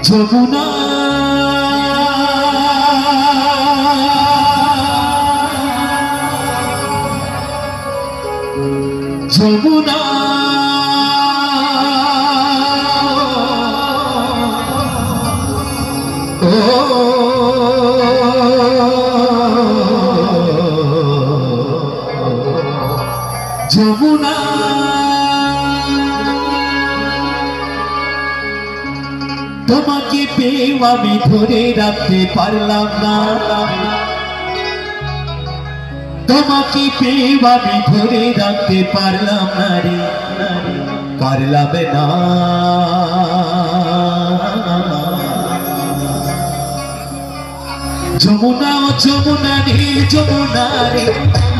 যমুনা যমুনা ও যমুনা তোমাকে পেয়ে আমি ধরে রাখতে পারলাম না, তোমাকে পেয়ে আমি ধরে রাখতে পারলাম না রে, পারলাম না। যমুনা ও যমুনা নীল যমুনা রে,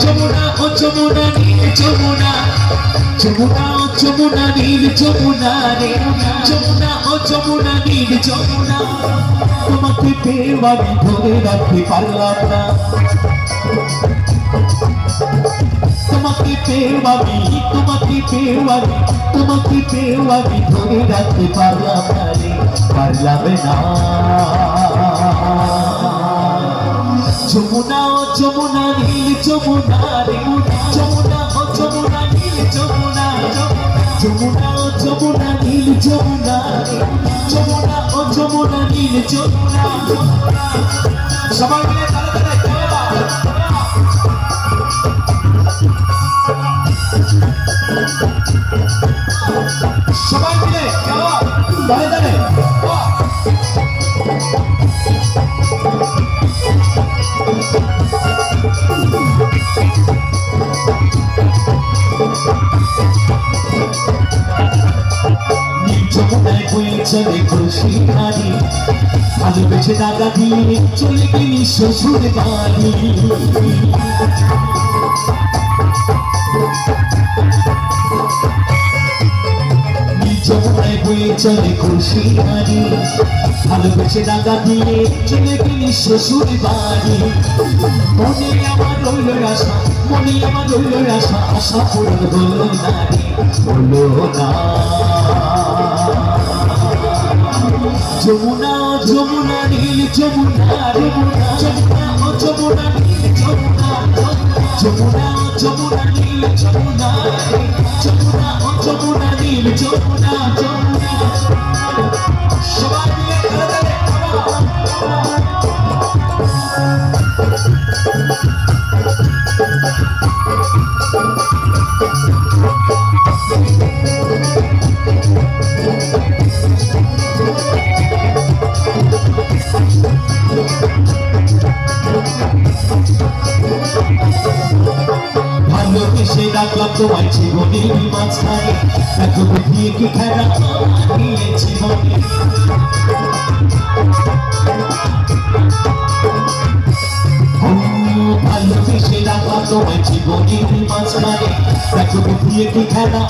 যমুনা ও যমুনা নীল যমুনা, যমুনা ও যমুনা নীল যমুনা রে, যমুনা ও যমুনা নীল যমুনা তোমাকে পেয়ে আমি ধরে রাখতে পারলাম না, তোমাকে পেয়ে আমি, তোমাকে পেয়ে আমি, তোমাকে পেয়ে আমি ধরে রাখতে পারলাম না রে, পারলাম না। যমুনা ও যমুনা নীল যমুনা রে, যমুনা ও যমুনা নীল যমুনা, যমুনা ও যমুনা নীল যমুনা রে, যমুনা ও যমুনা নীল যমুনা। সবাই মিলে তালে তালে সবাই মিলে তালে তালে যমুনায় বয়ে চলে খুশি হারি, ভালোবেসে দাদা দিয়ে চলে গেলি শ্বশুর বাড়ি। যমুনায় বয়ে চলে খুশি হারি, ভালোবেসে দাদা দিয়ে চলে গেলি শ্বশুর বাড়ি। মনে আমার রইল আশা, মনে আমার রইল আশা, আশা পূরণ হলো না রে, হলো না। যমুনা ও যমুনা নীল যমুনা রে, যমুনা ও যমুনা নীল যমুনা, যমুনা ও যমুনা নীল যমুনা রে, যমুনা ও যমুনা নীল যমুনা, যমুনা। সবাই মিলে তালে ভালোবেসে রাখলাম তোমায় জীবনের মাঝখানে, এখন দিয়ে কি খেলা নিয়েছি মনে। ভালোবেসে রাখলাম তোমায় জীবনের মাঝখানে, এখন দিয়ে কি খেলা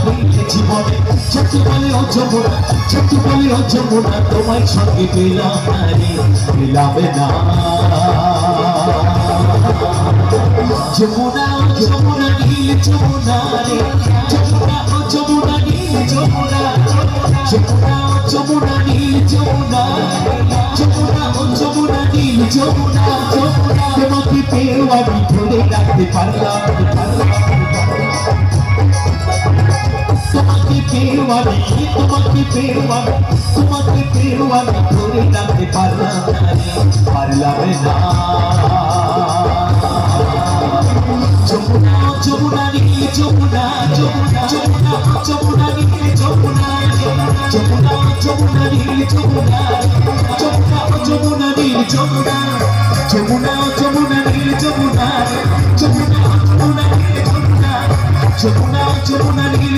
নিয়েছি মনে। ছোট্ট বলে ও যমুনা, ছোট্ট বলে ও যমুনা তোমায় সঙ্গে পেলাম না রে, পেলাম না। যমুনা ও যমুনা নীল যমুনা রে, যমুনা ও যমুনা নীল যমুনা, যমুনা ও যমুনা নীল যমুনা, যমুনা ও যমুনা নীল যমুনা, যমুনা তোমাকে পেয়ে আমি ধরে রাখতে পারলাম, তোমাকে পেয়ে আমি, তোমাকে পেয়ে আমি, তোমাকে পেয়ে আমি ধরে রাখতে পারলাম না রে, পারলাম না। যমুনা ও যমুনা নীল যমুনা, যমুনা যমুনা ও যমুনা নীল যমুনা, যমুনা ও যমুনা নীল যমুনা, যমুনা ও যমুনা নীল যমুনা, যমুনা ও যমুনা নীল যমুনা, যমুনা ও যমুনা নীল যমুনা, যমুনা ও যমুনা নীল